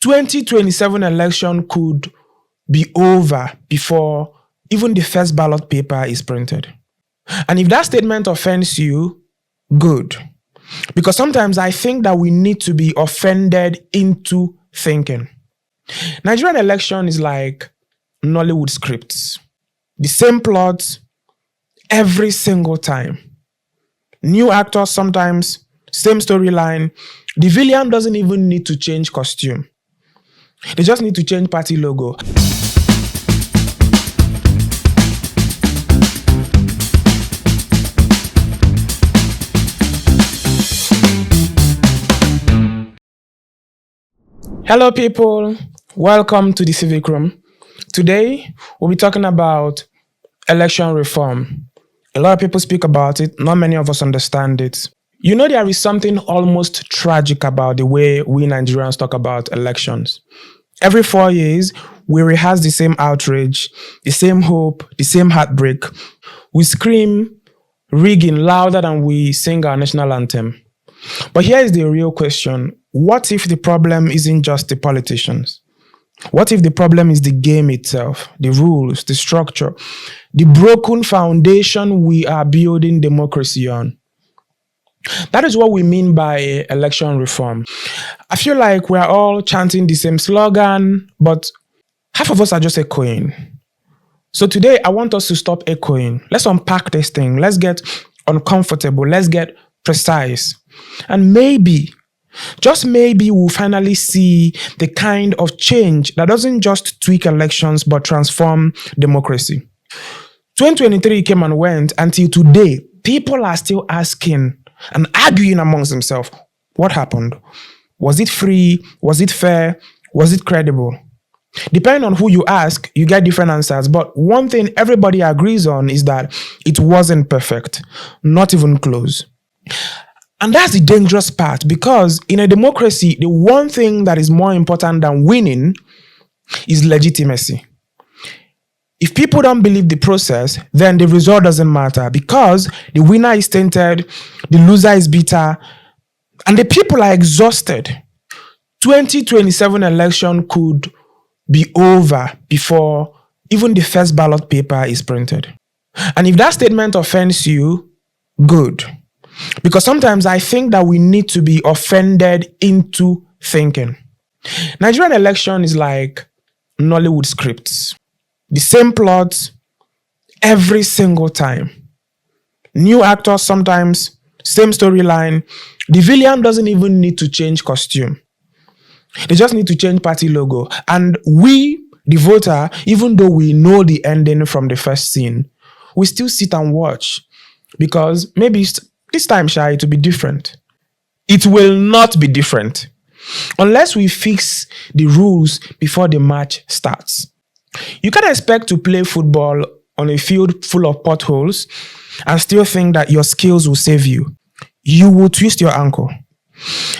2027 election could be over before even the first ballot paper is printed. And if that statement offends you, good. Because sometimes I think that we need to be offended into thinking. Nigerian election is like Nollywood scripts. The same plot every single time. New actors sometimes, same storyline. The villain doesn't even need to change costume. They just need to change party logo. Hello people, welcome to the Civic Room. Today, we'll be talking about election reform. A lot of people speak about it, not many of us understand it. You know, there is something almost tragic about the way we Nigerians talk about elections. Every 4 years, we rehearse the same outrage, the same hope, the same heartbreak. We scream, rigging louder than we sing our national anthem. But here is the real question. What if the problem isn't just the politicians? What if the problem is the game itself, the rules, the structure, the broken foundation we are building democracy on? That is what we mean by election reform. I feel like we're all chanting the same slogan, but half of us are just echoing. So today, I want us to stop echoing. Let's unpack this thing. Let's get uncomfortable. Let's get precise. And maybe, just maybe, we'll finally see the kind of change that doesn't just tweak elections, but transform democracy. 2023 came and went. Until today, people are still asking and arguing amongst themselves, what happened? Was it free? Was it fair? Was it credible? Depending on who you ask, you get different answers. But one thing everybody agrees on is that it wasn't perfect, not even close. And that's the dangerous part, because in a democracy, the one thing that is more important than winning is legitimacy. If people don't believe the process, then the result doesn't matter, because the winner is tainted, the loser is bitter, and the people are exhausted. 2027 election could be over before even the first ballot paper is printed. And if that statement offends you, good. Because sometimes I think that we need to be offended into thinking. Nigerian election is like Nollywood scripts. The same plot every single time. New actors sometimes, same storyline. The villain doesn't even need to change costume. They just need to change party logo. And we, the voter, even though we know the ending from the first scene, we still sit and watch. Because maybe this time, Sha, it will be different. It will not be different unless we fix the rules before the match starts. You can't expect to play football on a field full of potholes and still think that your skills will save you. You will twist your ankle.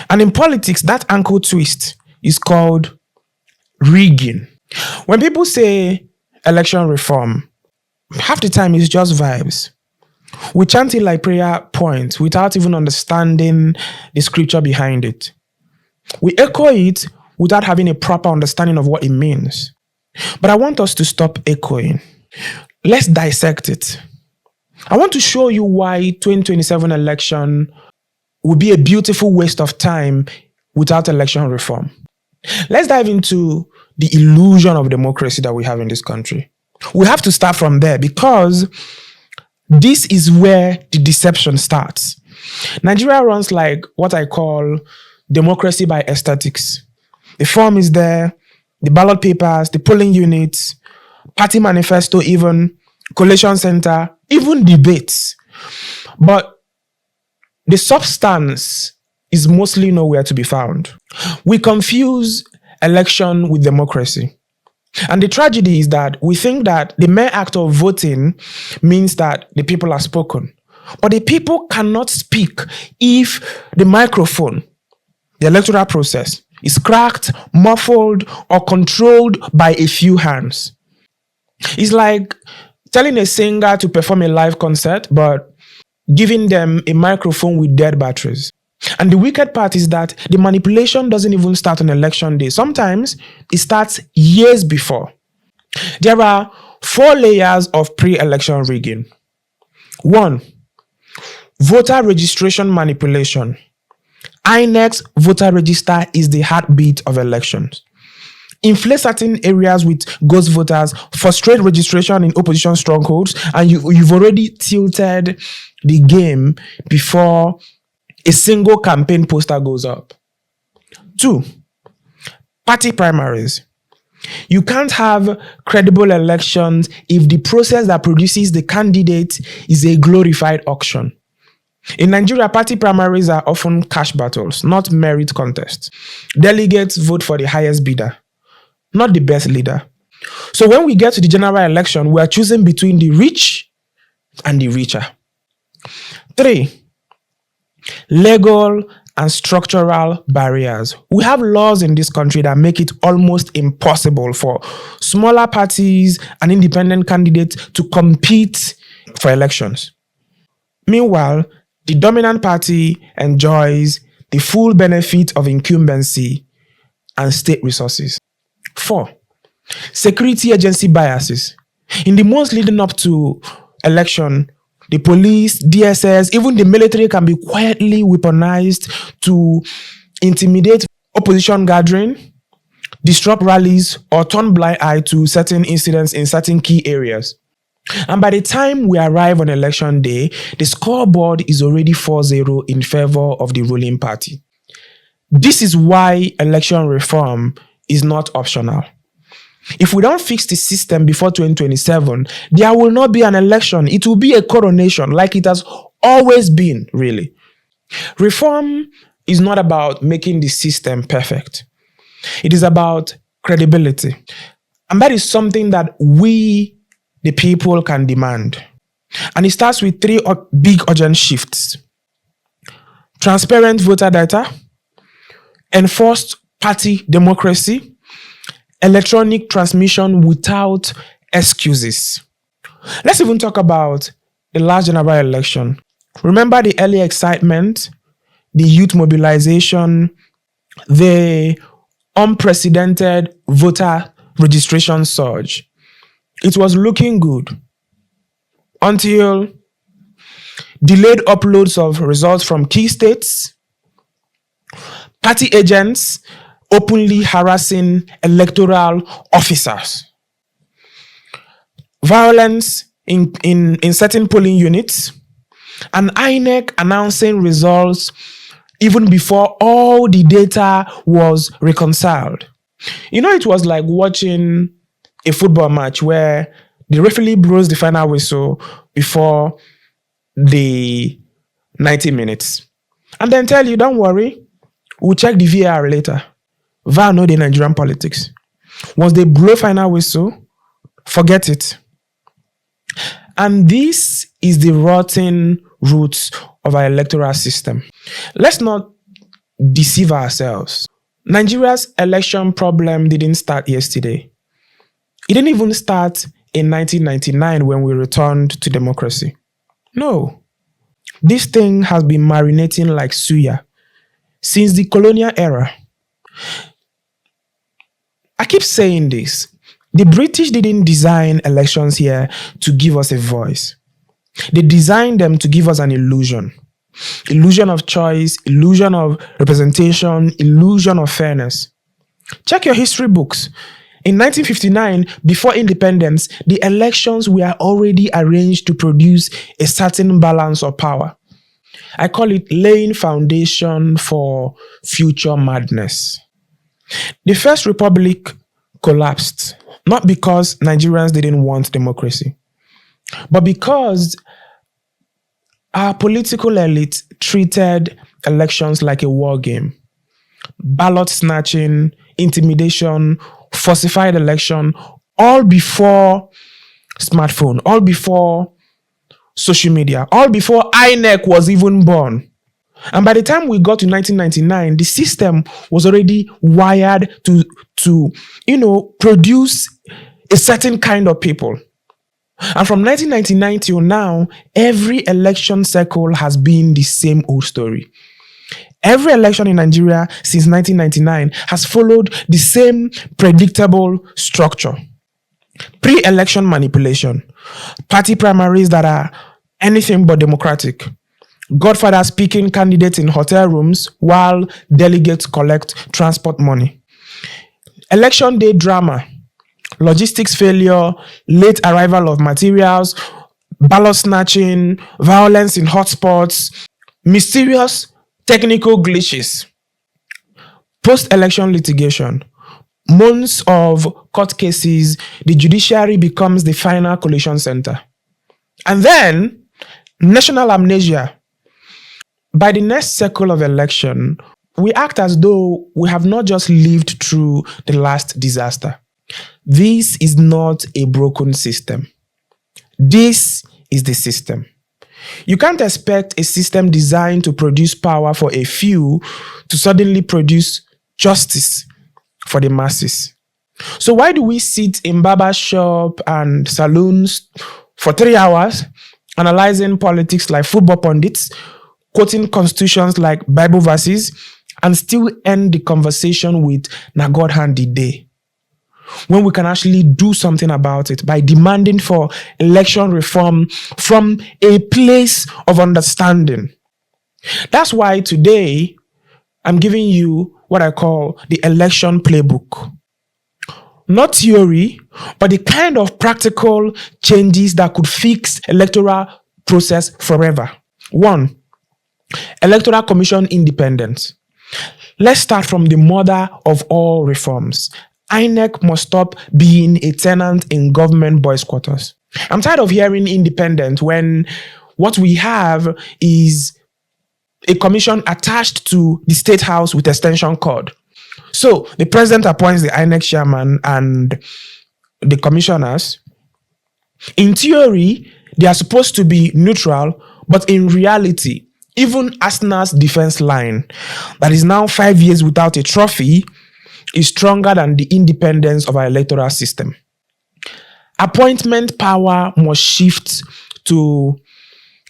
And in politics, that ankle twist is called rigging. When people say election reform, half the time it's just vibes. We chant it like prayer points without even understanding the scripture behind it. We echo it without having a proper understanding of what it means. But I want us to stop echoing. Let's dissect it. I want to show you why 2027 election would be a beautiful waste of time without election reform. Let's dive into the illusion of democracy that we have in this country. We have to start from there, because this is where the deception starts. Nigeria runs like what I call democracy by aesthetics. The form is there, the ballot papers, the polling units, party manifesto even, collation center, even debates. But the substance is mostly nowhere to be found. We confuse election with democracy. And the tragedy is that we think that the mere act of voting means that the people are spoken. But the people cannot speak if the microphone, the electoral process, is cracked, muffled, or controlled by a few hands. It's like telling a singer to perform a live concert, but giving them a microphone with dead batteries. And the wicked part is that the manipulation doesn't even start on election day. Sometimes it starts years before. There are 4 layers of pre-election rigging. 1. Voter registration manipulation. INEC's voter register is the heartbeat of elections. Inflate certain areas with ghost voters, frustrate registration in opposition strongholds, and you've already tilted the game before a single campaign poster goes up. 2. Party primaries. You can't have credible elections if the process that produces the candidate is a glorified auction. In Nigeria, party primaries are often cash battles, not merit contests. Delegates vote for the highest bidder, not the best leader. So when we get to the general election, we are choosing between the rich and the richer. 3. Legal and structural barriers. We have laws in this country that make it almost impossible for smaller parties and independent candidates to compete for elections. Meanwhile, the dominant party enjoys the full benefit of incumbency and state resources. 4. Security agency biases. In the months leading up to election, the police, DSS, even the military can be quietly weaponized to intimidate opposition gathering, disrupt rallies, or turn blind eye to certain incidents in certain key areas. And by the time we arrive on election day, the scoreboard is already 4-0 in favor of the ruling party. This is why election reform is not optional. If we don't fix the system before 2027, there will not be an election. It will be a coronation like it has always been, really. Reform is not about making the system perfect. It is about credibility. And that is something that we, the people, can demand. And it starts with 3 big urgent shifts. Transparent voter data, enforced party democracy, electronic transmission without excuses. Let's even talk about the last general election. Remember the early excitement, the youth mobilization, the unprecedented voter registration surge. It was looking good until delayed uploads of results from key states, party agents openly harassing electoral officers, violence in certain polling units, and INEC announcing results even before all the data was reconciled. You know, it was like watching a football match where the referee blows the final whistle before the 90 minutes and then tell you, don't worry, we'll check the VAR later. VAR know the Nigerian politics. Once they blow final whistle, forget it. And this is the rotten roots of our electoral system. Let's not deceive ourselves. Nigeria's election problem didn't start yesterday. It didn't even start in 1999 when we returned to democracy. No. This thing has been marinating like suya since the colonial era. I keep saying this. The British didn't design elections here to give us a voice. They designed them to give us an illusion. Illusion of choice, illusion of representation, illusion of fairness. Check your history books. In 1959, before independence, the elections were already arranged to produce a certain balance of power. I call it laying foundation for future madness. The First Republic collapsed, not because Nigerians didn't want democracy, but because our political elite treated elections like a war game. Ballot snatching, intimidation, falsified election, all before smartphone, all before social media, all before INEC was even born. And by the time we got to 1999, the system was already wired to produce a certain kind of people. And from 1999 till now, every election cycle has been the same old story. Every election in Nigeria since 1999 has followed the same predictable structure. Pre-election manipulation, party primaries that are anything but democratic, godfathers picking candidates in hotel rooms while delegates collect transport money, election day drama, logistics failure, late arrival of materials, ballot snatching, violence in hotspots, mysterious technical glitches, post-election litigation, months of court cases, the judiciary becomes the final collation center. And then, national amnesia. By the next cycle of election, we act as though we have not just lived through the last disaster. This is not a broken system. This is the system. You can't expect a system designed to produce power for a few to suddenly produce justice for the masses. So why do we sit in barber shop and saloons for 3 hours, analyzing politics like football pundits, quoting constitutions like Bible verses, and still end the conversation with "na God hand the day," when we can actually do something about it by demanding for election reform from a place of understanding? That's why today I'm giving you what I call the election playbook. Not theory, but the kind of practical changes that could fix electoral process forever. 1, Electoral Commission independence. Let's start from the mother of all reforms. INEC must stop being a tenant in government boys' quarters. I'm tired of hearing independent when what we have is a commission attached to the State House with extension cord. So the president appoints the INEC chairman and the commissioners. In theory, they are supposed to be neutral, but in reality, even Arsenal's defense line, that is now 5 years without a trophy, is stronger than the independence of our electoral system. Appointment power must shift to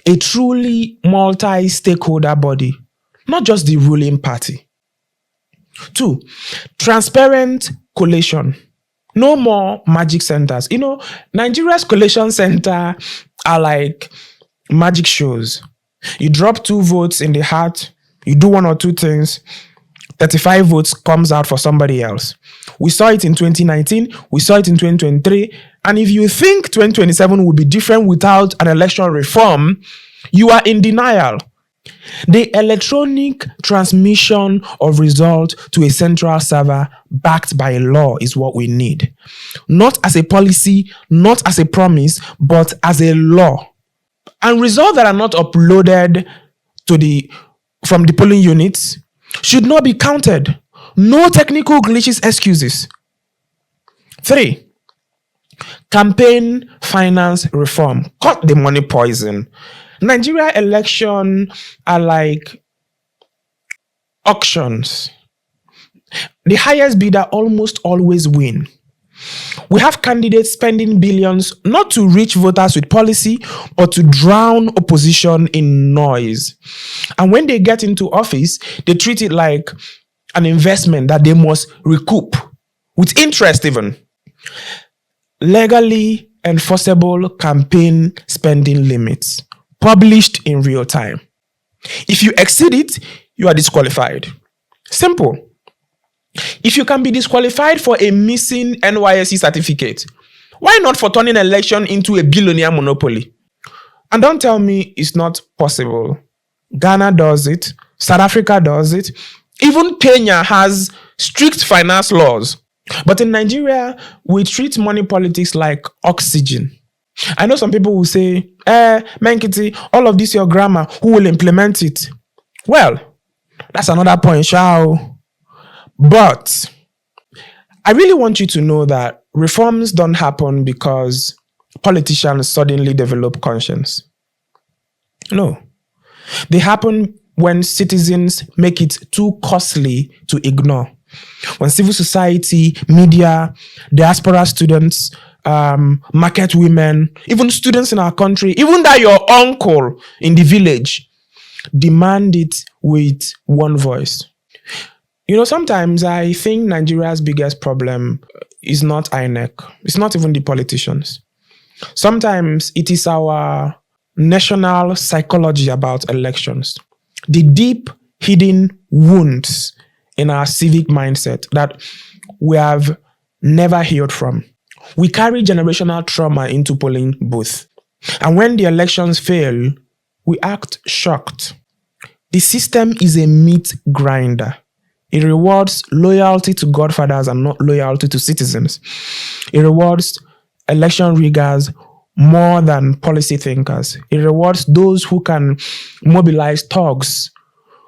a truly multi-stakeholder body, not just the ruling party. 2, transparent collation. No more magic centers. Nigeria's collation center are like magic shows. You drop 2 votes in the hat, you do 1 or 2 things, 35 votes comes out for somebody else. We saw it in 2019, we saw it in 2023, and if you think 2027 will be different without an election reform, you are in denial. The electronic transmission of results to a central server backed by a law is what we need. Not as a policy, not as a promise, but as a law. And results that are not uploaded from the polling units should not be counted. No technical glitches excuses. 3, campaign finance reform. Cut the money poison. Nigeria election are like auctions. The highest bidder almost always win. We have candidates spending billions not to reach voters with policy, but to drown opposition in noise. And when they get into office, they treat it like an investment that they must recoup, with interest even. Legally enforceable campaign spending limits, published in real time. If you exceed it, you are disqualified. Simple. If you can be disqualified for a missing NYSC certificate, why not for turning election into a billionaire monopoly? And don't tell me it's not possible. Ghana does it. South Africa does it. Even Kenya has strict finance laws. But in Nigeria, we treat money politics like oxygen. I know some people will say, Menkiti, all of this your grammar, who will implement it? Well, that's another point, shall. But I really want you to know that reforms don't happen because politicians suddenly develop conscience. No. They happen when citizens make it too costly to ignore. When civil society, media, diaspora students, market women, even students in our country, even that your uncle in the village, demand it with one voice. Sometimes I think Nigeria's biggest problem is not INEC. It's not even the politicians. Sometimes it is our national psychology about elections. The deep hidden wounds in our civic mindset that we have never healed from. We carry generational trauma into polling booth. And when the elections fail, we act shocked. The system is a meat grinder. It rewards loyalty to godfathers and not loyalty to citizens. It rewards election riggers more than policy thinkers. It rewards those who can mobilize thugs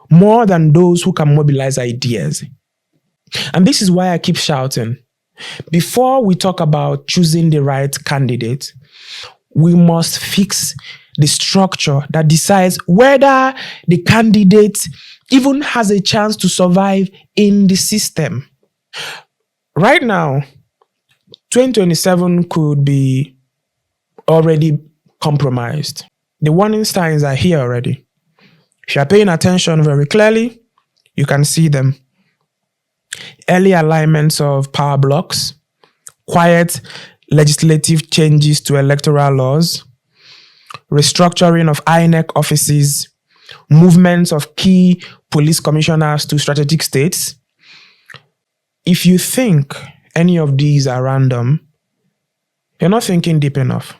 more than those who can mobilize ideas. And this is why I keep shouting. Before we talk about choosing the right candidate, we must fix the structure that decides whether the candidate even has a chance to survive in the system. Right now, 2027 could be already compromised. The warning signs are here already. If you are paying attention very clearly, you can see them. Early alignments of power blocks, quiet legislative changes to electoral laws, restructuring of INEC offices, movements of key police commissioners to strategic states. If you think any of these are random, you're not thinking deep enough.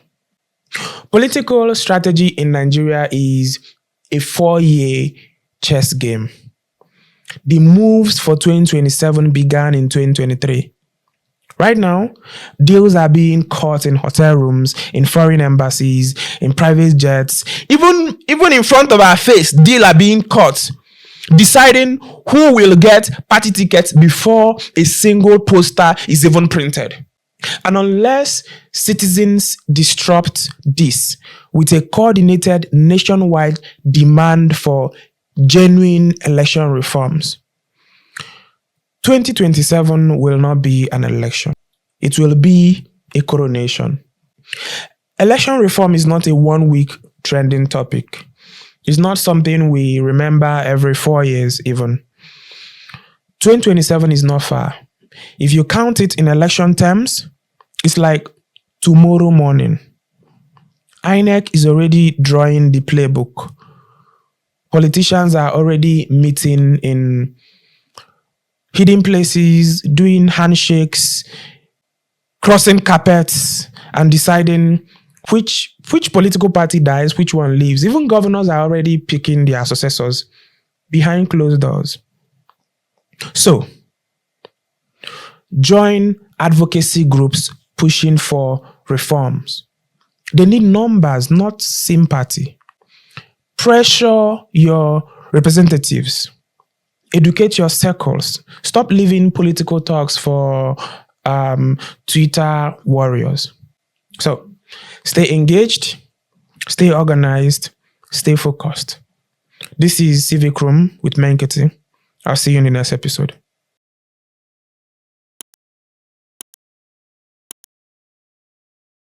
Political strategy in Nigeria is a 4-year chess game. The moves for 2027 began in 2023. Right now, deals are being cut in hotel rooms, in foreign embassies, in private jets. Even in front of our face, deals are being cut, deciding who will get party tickets before a single poster is even printed. And unless citizens disrupt this with a coordinated nationwide demand for genuine election reforms, 2027 will not be an election. It will be a coronation. Election reform is not a one-week trending topic. It's not something we remember every 4 years even. 2027 is not far. If you count it in election terms, it's like tomorrow morning. INEC is already drawing the playbook. Politicians are already meeting in hidden places, doing handshakes, crossing carpets, and deciding which political party dies, which one leaves. Even governors are already picking their successors behind closed doors. So, join advocacy groups pushing for reforms. They need numbers, not sympathy. Pressure your representatives. Educate your circles. Stop leaving political talks for Twitter warriors. So, stay engaged, stay organized, stay focused. This is Civic Room with Menketi. I'll see you in the next episode.